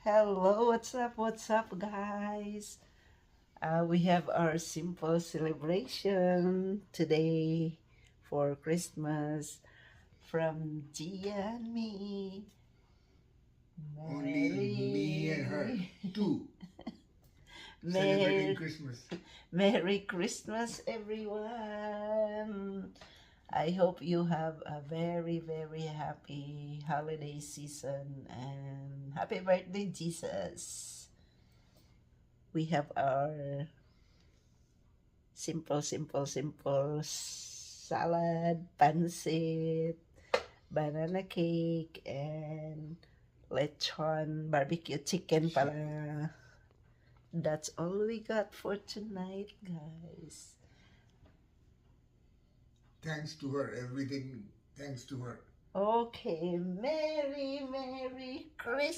Hello, what's up, guys? We have our simple celebration today for Christmas from Gia and me. Only me and her. Two. Merry, Celebrating Christmas. Merry Christmas, everyone. I hope you have a very happy holiday season and happy birthday, Jesus. We have our simple salad, pancit, banana cake, and lechon barbecue chicken pala. That's all we got for tonight, guys. Thanks to her, everything thanks to her. Okay, Merry Christmas.